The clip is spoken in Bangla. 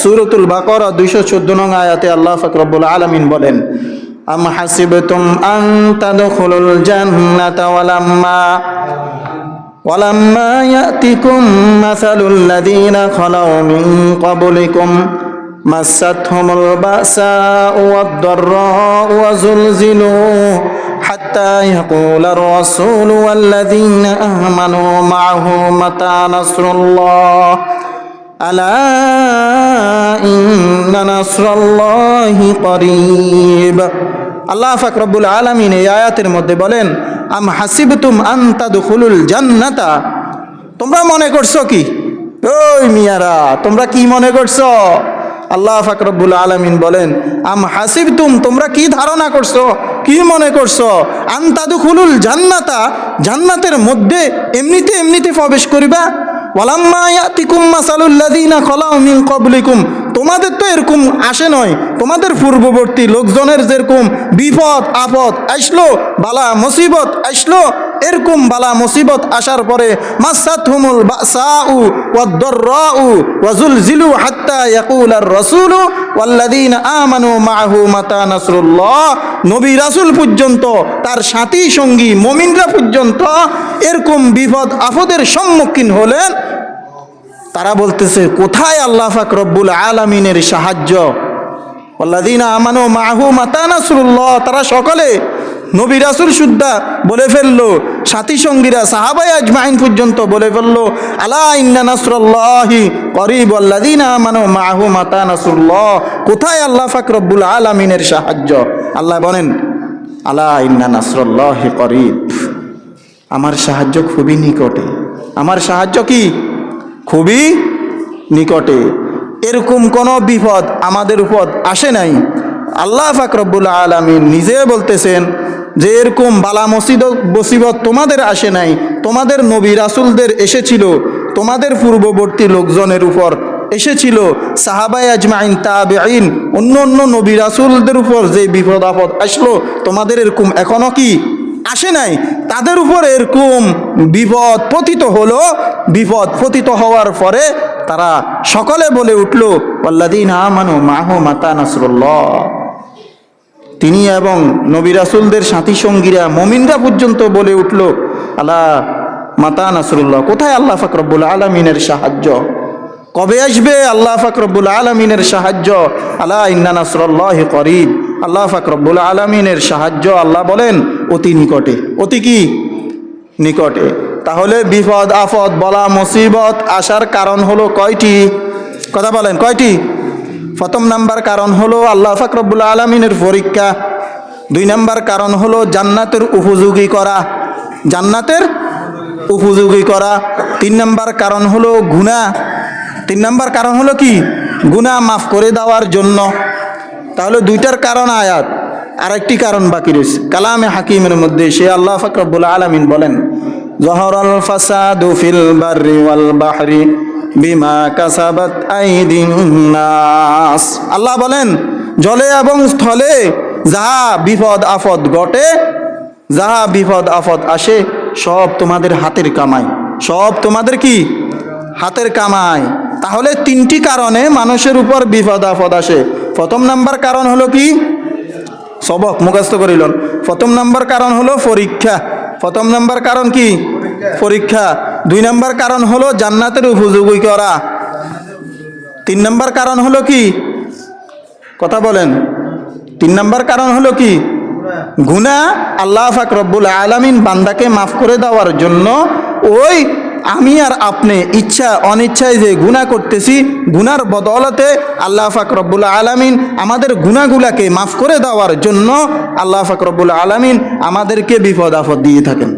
সূরাতুল বাকারা 214 নং আয়াতে আল্লাহ পাক রব্বুল আলামিন বলেন, আম হাসিবতুম আন তাদখুলুল জান্নাতা ওয়ালাম্মা ইয়াতিকুম মাসালুল লাযীনা খালাউ মিন ক্বাবলিকুম মাসাতহুমুল বাসাউ ওয়াদ-দাররাউ ওয়া যুলজিলু হাত্তা ইয়াকুলার রাসূলু ওয়াল্লাযীনা আমানু মা'আহু মাতা নাসরুল্লাহ আলা ইন্না নাসরাল্লাহি করিব। আল্লাহ পাক রব্বুল আলামিন এই আয়াতের মধ্যে বলেন, আম হাসিবতুম আন তাদখুলুল জান্নাতা, তোমরা মনে করছো কি, ওই মিয়ারা তোমরা কি মনে করছো? আল্লাহ পাক রব্বুল আলামিন বলেন, আম হাসিবতুম, তোমরা কি ধারণা করছো, কি মনে করছো, আন তাদখুলুল জান্নাতা, জান্নাতের মধ্যে এমনিতে প্রবেশ করিবা। ওয়ালাম্মা ইয়াতিকুম মাসালুল লাযীনা খালাউ মিন ক্বাবলিকুম, তোমাদের তো এরকম আসে নয়, তোমাদের পূর্ববর্তী লোকজনের যেরকম বিপদ আপদ আসলো, বালা মুসিবত আসলো, এরকম বালা মুসিবত আসার পরে মাসাতহুমুল বাসাউ ওয়াদ-দাররাউ ওয়া যুলজিলু হাত্তা ইয়াকুলার রাসূলু ওয়াল্লাযীনা আমানু মা'আহু মাতা নাসরুল্লাহ, নবী রাসূল পর্যন্ত, তার সাথী সঙ্গী মুমিনরা পর্যন্ত এরকম বিপদ আপদের সম্মুখীন হলেন, তারা বলতেছে কোথায় আল্লাহ পাক রব্বুল আলামিনের সাহায্য? ওয়াল্লাযীনা আমানু মা'আহু মাতা নাসরুল্লাহ, তারা সকলে নবী রাসূল সুদ্ধা বলে ফেললো, সাথী সঙ্গীরা সাহাবায়ে আজমাইন পর্যন্ত বলে ফেললো, আলা ইন্না নাসরাল্লাহি করিব ওয়াল্লাযীনা আমানু মা'আহু মাতা নাসরুল্লাহ, কোথায় আল্লাহ পাক রব্বুল আলামিনের সাহায্য? আল্লাহ বলেন, আলা ইন্না নাসরাল্লাহি করিব, আমার সাহায্য খুবই নিকটে, আমার সাহায্য কি খুবই নিকটে। এরকম কোনো বিপদ আমাদের উপর আসে নাই। আল্লাহ পাক রব্বুল আলামিন নিজে বলতেছেন যে এরকম বালা মুসিবত তোমাদের আসে নাই, তোমাদের নবী রাসূলদের এসেছিল, তোমাদের পূর্ববর্তী লোকজনের উপর এসেছিল, সাহাবায়ে আজমাইন, তাবেঈন, অন্য নবী রাসূলদের উপর যে বিপদ আপদ আসলো, তোমাদের এরকম এখনো কি আসে নাই? তাদের উপর এরকম বিপদ পতিত হলো। বিপদ পতিত হওয়ার পরে তারা সকলে বলে উঠল, ওয়াল্লাযীনা আমানু মা'আহু মাতা নাসরুল্লাহ, তিনি এবং নবী রাসূলদের সাথী সঙ্গীরা মুমিনরা পর্যন্ত বলে উঠল, আলা মাতা নাসরুল্লাহ, কোথায় আল্লাহ পাক রব্বুল আলামিনের সাহায্য? কবে আসবে আল্লাহ পাক রব্বুল আলামিনের সাহায্য? আলা ইন্না নাসরাল্লাহি করিব, আল্লাহ পাক রব্বুল আলামিনের সাহায্য আল্লাহ বলেন অতি নিকটে। অতি কি নিকটে। তাহলে বিপদ আপদ বলা মুসিবত আসার কারণ হলো কয়টি? কথা বলেন কয়টি? প্রথম নাম্বার কারণ হলো আল্লাহ পাক রব্বুল আলামিনের পরীক্ষা। 2 নাম্বার কারণ হলো জান্নাতের উপযোগী করা, জান্নাতের উপযোগী করা। 3 নাম্বার কারণ হলো গুনাহ। 3 নাম্বার কারণ হলো কি? গুনাহ মাফ করে দেওয়ার জন্য। তাহলে 2টার কারণ আয়াত, আরেকটি কারণ বাকি রয়েছে কালামে হাকিমের মধ্যে। সে আল্লাহ পাক রব্বুল আলামিন বলেন, যহরাল ফাসাদু ফিল বাররি ওয়াল বাহরি বিমা কাসাবাত আইদিন নাস। আল্লাহ বলেন জলে এবং স্থলে যাহা বিপদ আপদ ঘটে, যাহা বিপদ আপদ আসে, সব তোমাদের হাতের কামাই, সব তোমাদের কি হাতের কামাই। তাহলে 3টি কারণে মানুষের উপর বিপদ আপদ আসে। প্রথম নাম্বার কারণ হলো কি? সবক মুখস্থ করিলেন। প্রথম নাম্বার কারণ হলো পরীক্ষা। প্রথম নাম্বার কারণ কি? পরীক্ষা। 2 নাম্বার কারণ হলো জান্নাতের উপযোগী করা। 3 নাম্বার কারণ হলো কি? কথা বলেন। 3 নাম্বার কারণ হলো কি? গুনাহ। আল্লাহ পাক রব্বুল আলামিন বান্দাকে মাফ করে দেওয়ার জন্য ওই আমি আর আপনি ইচ্ছা অনিচ্ছায় যে গুনাহ করতেছি, গুনার বদৌলতে আল্লাহ পাক রব্বুল আলামিন আমাদের গুনাহগুলাকে মাফ করে দেওয়ার জন্য আল্লাহ পাক রব্বুল আলামিন আমাদেরকে বিপদ আপদ দিয়ে থাকেন।